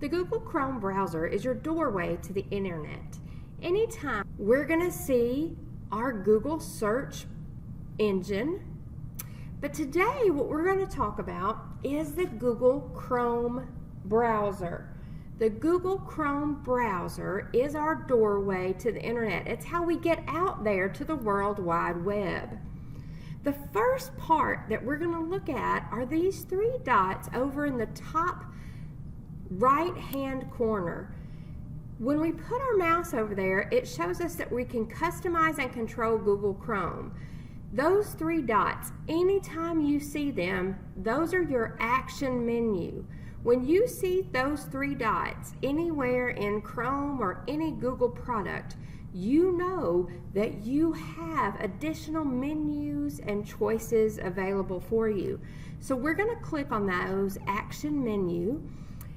The Google Chrome browser is your doorway to the internet. Anytime we're going to see our Google search engine, but today what we're going to talk about is the Google Chrome browser. The Google Chrome browser is our doorway to the internet. It's how we get out there to the World Wide Web. The first part that we're going to look at are these three dots over in the top right hand corner. When we put our mouse over there, it shows us that we can customize and control Google Chrome. Those three dots, anytime you see them, those are your action menu. When you see those three dots anywhere in Chrome or any Google product, you know that you have additional menus and choices available for you. So we're going to click on those action menu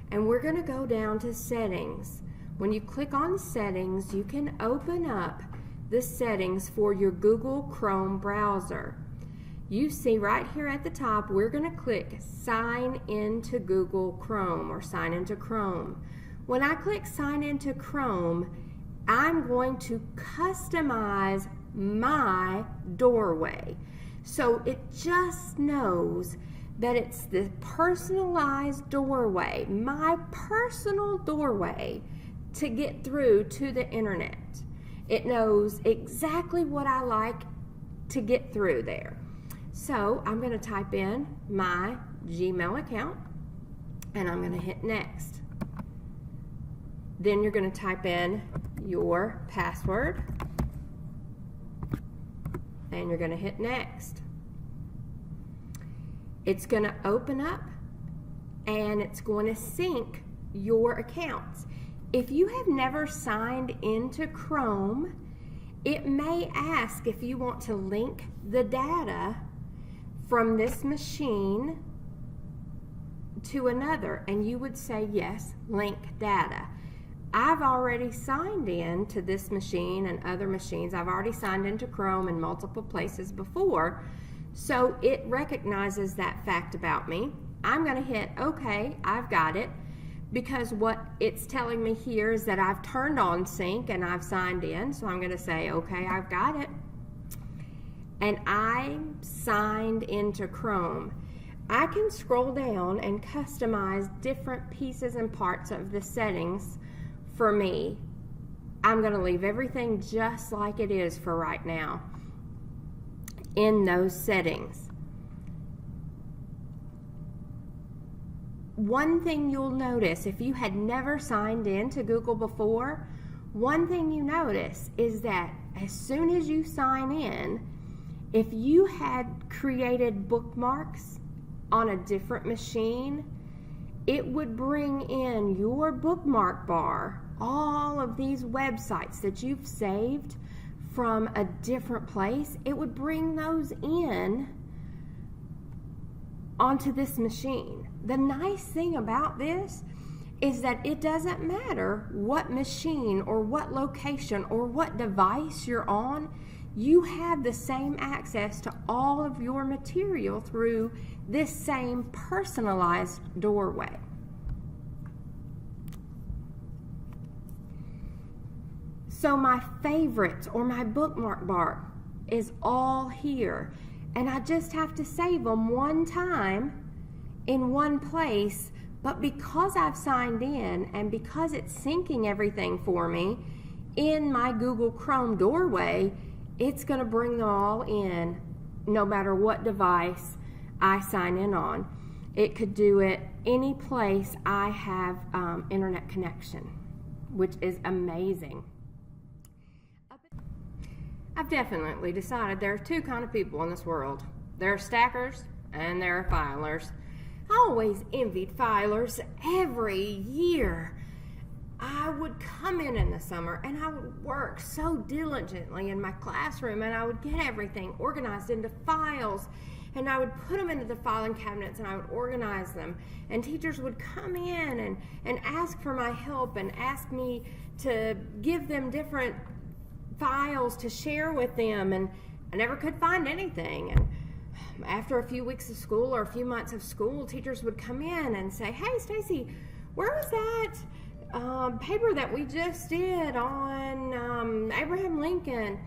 and we're going to go down to settings. When you click on settings, you can open up the settings for your Google Chrome browser. You see right here at the top, we're going to click sign into Google Chrome or sign into Chrome. When I click sign into Chrome, I'm going to customize my doorway. So it just knows that it's the personalized doorway, my personal doorway to get through to the internet. It knows exactly what I like to get through there. So I'm going to type in my Gmail account and I'm going to hit next. Then you're going to type in your password and you're going to hit next. It's going to open up and it's going to sync your accounts. If you have never signed into Chrome, it may ask if you want to link the data from this machine to another, and you would say yes, link data. I've already signed in to this machine and other machines. I've already signed into Chrome in multiple places before, so it recognizes that fact about me. I'm going to hit OK, I've got it, because what it's telling me here is that I've turned on sync and I've signed in, so I'm going to say OK, I've got it. And I'm signed into Chrome. I can scroll down and customize different pieces and parts of the settings for me. I'm going to leave everything just like it is for right now in those settings. One thing you'll notice, if you had never signed in to Google before, one thing you notice is that as soon as you sign in, if you had created bookmarks on a different machine, it would bring in your bookmark bar, all of these websites that you've saved from a different place. It would bring those in onto this machine. The nice thing about this is that it doesn't matter what machine or what location or what device you're on, you have the same access to all of your material through this same personalized doorway. So my favorites or my bookmark bar is all here, and I just have to save them one time in one place. But because I've signed in and because it's syncing everything for me in my Google Chrome doorway, it's going to bring them all in no matter what device I sign in on. It could do it any place I have internet connection, which is amazing. I've definitely decided there are two kinds of people in this world. There are stackers and there are filers. I always envied filers every year. I would come in the summer and I would work so diligently in my classroom and I would get everything organized into files and I would put them into the filing cabinets and I would organize them, and teachers would come in and ask for my help and ask me to give them different files to share with them, and I never could find anything. And after a few weeks of school or a few months of school, teachers would come in and say, "Hey, Stacy, where was that paper that we just did on Abraham Lincoln?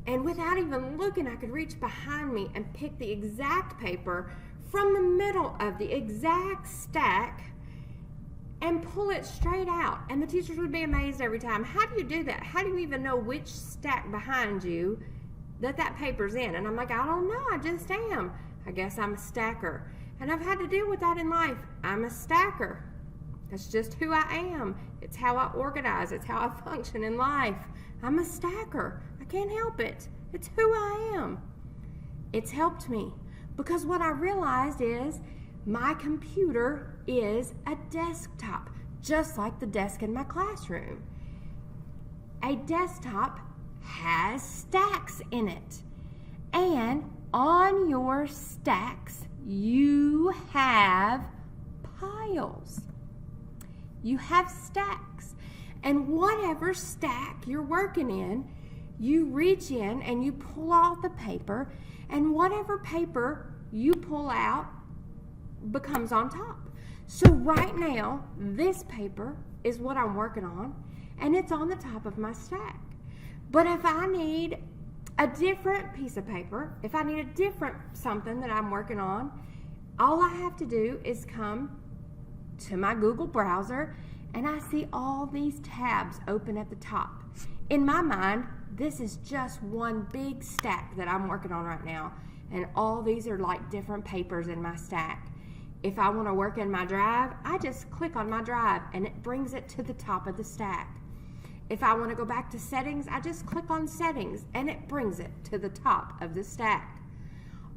And without even looking, I could reach behind me and pick the exact paper from the middle of the exact stack and pull it straight out. And the teachers would be amazed every time. How do you do that? How do you even know which stack behind you that paper's in? And I'm like, I don't know, I just am. I guess I'm a stacker. And I've had to deal with that in life. I'm a stacker. That's just who I am. It's how I organize. It's how I function in life. I'm a stacker. I can't help it. It's who I am. It's helped me because what I realized is my computer is a desktop, just like the desk in my classroom. A desktop has stacks in it. And on your stacks, you have piles. You have stacks. And whatever stack you're working in, you reach in and you pull out the paper, and whatever paper you pull out becomes on top. So right now, this paper is what I'm working on, and it's on the top of my stack. But if I need a different piece of paper, if I need a different something that I'm working on, all I have to do is come to my Google browser, and I see all these tabs open at the top. In my mind, this is just one big stack that I'm working on right now, and all these are like different papers in my stack. If I want to work in my drive, I just click on my drive and it brings it to the top of the stack. If I want to go back to settings, I just click on settings and it brings it to the top of the stack.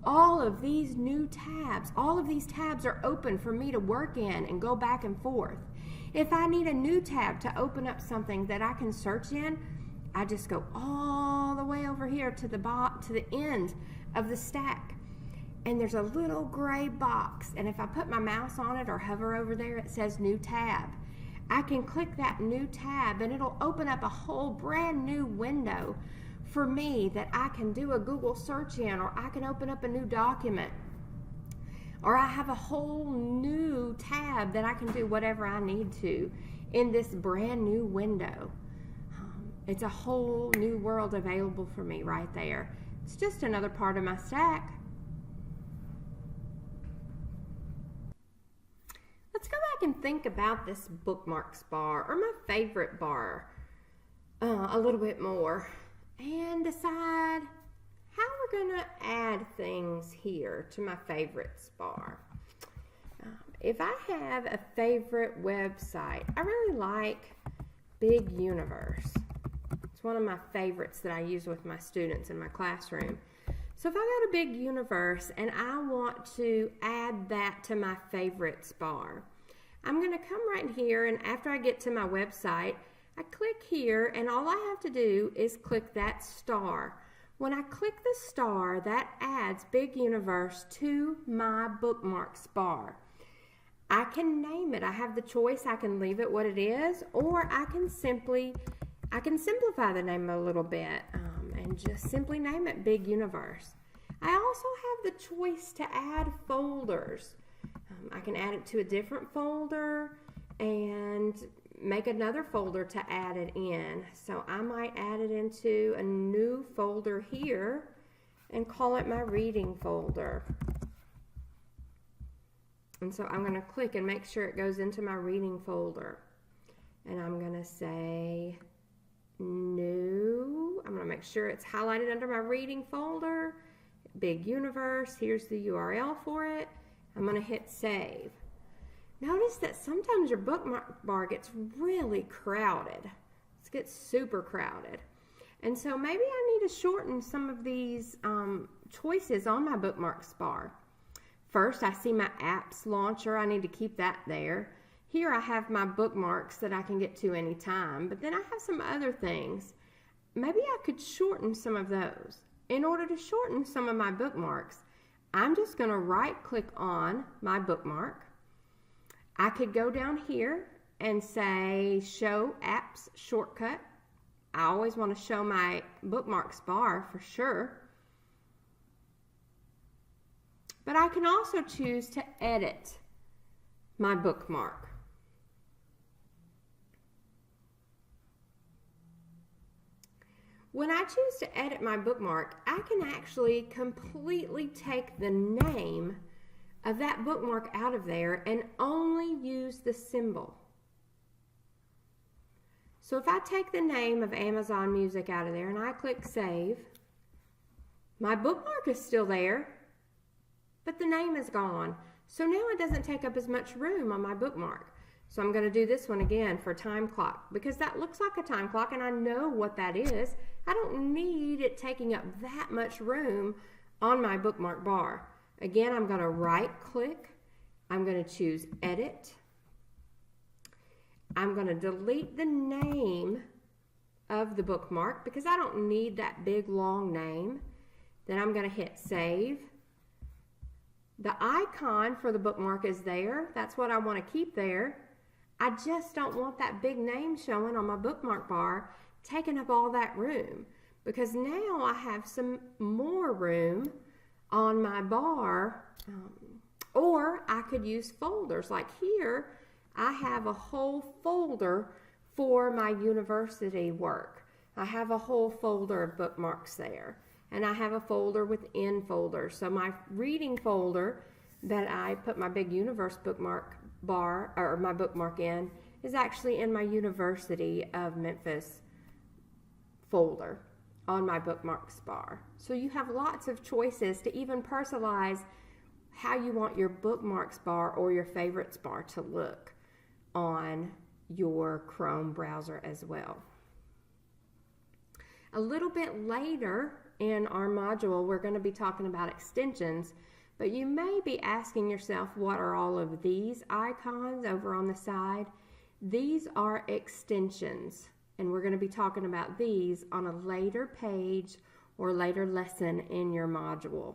All of these new tabs, all of these tabs are open for me to work in and go back and forth. If I need a new tab to open up something that I can search in, I just go all the way over here to the end of the stack. And there's a little gray box, and if I put my mouse on it or hover over there, it says new tab. I can click that new tab and it'll open up a whole brand new window for me that I can do a Google search in, or I can open up a new document, or I have a whole new tab that I can do whatever I need to in this brand new window. It's a whole new world available for me right there. It's just another part of my stack. Let's go back and think about this bookmarks bar, or my favorite bar, a little bit more, and decide how we're going to add things here to my favorites bar. If I have a favorite website, I really like Big Universe. It's one of my favorites that I use with my students in my classroom. So if I go to Big Universe and I want to add that to my favorites bar, I'm going to come right here, and after I get to my website, I click here, and all I have to do is click that star. When I click the star, that adds Big Universe to my bookmarks bar. I can name it. I have the choice. I can leave it what it is, or I can simplify the name a little bit and just simply name it Big Universe. I also have the choice to add folders. I can add it to a different folder and make another folder to add it in. So I might add it into a new folder here and call it my reading folder. And so I'm going to click and make sure it goes into my reading folder. And I'm going to say new. I'm going to make sure it's highlighted under my reading folder. Big Universe. Here's the URL for it. I'm going to hit save. Notice that sometimes your bookmark bar gets really crowded. It gets super crowded. And so maybe I need to shorten some of these choices on my bookmarks bar. First, I see my apps launcher. I need to keep that there. Here I have my bookmarks that I can get to anytime, but then I have some other things. Maybe I could shorten some of those. In order to shorten some of my bookmarks, I'm just going to right-click on my bookmark. I could go down here and say Show Apps Shortcut. I always want to show my bookmarks bar for sure. But I can also choose to edit my bookmark. When I choose to edit my bookmark, I can actually completely take the name of that bookmark out of there and only use the symbol. So if I take the name of Amazon Music out of there and I click Save, my bookmark is still there, but the name is gone. So now it doesn't take up as much room on my bookmark. So I'm going to do this one again for time clock, because that looks like a time clock and I know what that is. I don't need it taking up that much room on my bookmark bar. Again, I'm going to right click. I'm going to choose Edit. I'm going to delete the name of the bookmark because I don't need that big long name. Then I'm going to hit Save. The icon for the bookmark is there. That's what I want to keep there. I just don't want that big name showing on my bookmark bar taking up all that room, because now I have some more room on my bar. Or I could use folders. Like here, I have a whole folder for my university work. I have a whole folder of bookmarks there. And I have a folder within folders. So my reading folder that I put my big universe bookmark bar, or my bookmark in, is actually in my University of Memphis folder on my bookmarks bar. So you have lots of choices to even personalize how you want your bookmarks bar or your favorites bar to look on your Chrome browser as well. A little bit later in our module, we're going to be talking about extensions, but you may be asking yourself, what are all of these icons over on the side? These are extensions, and we're going to be talking about these on a later page or later lesson in your module.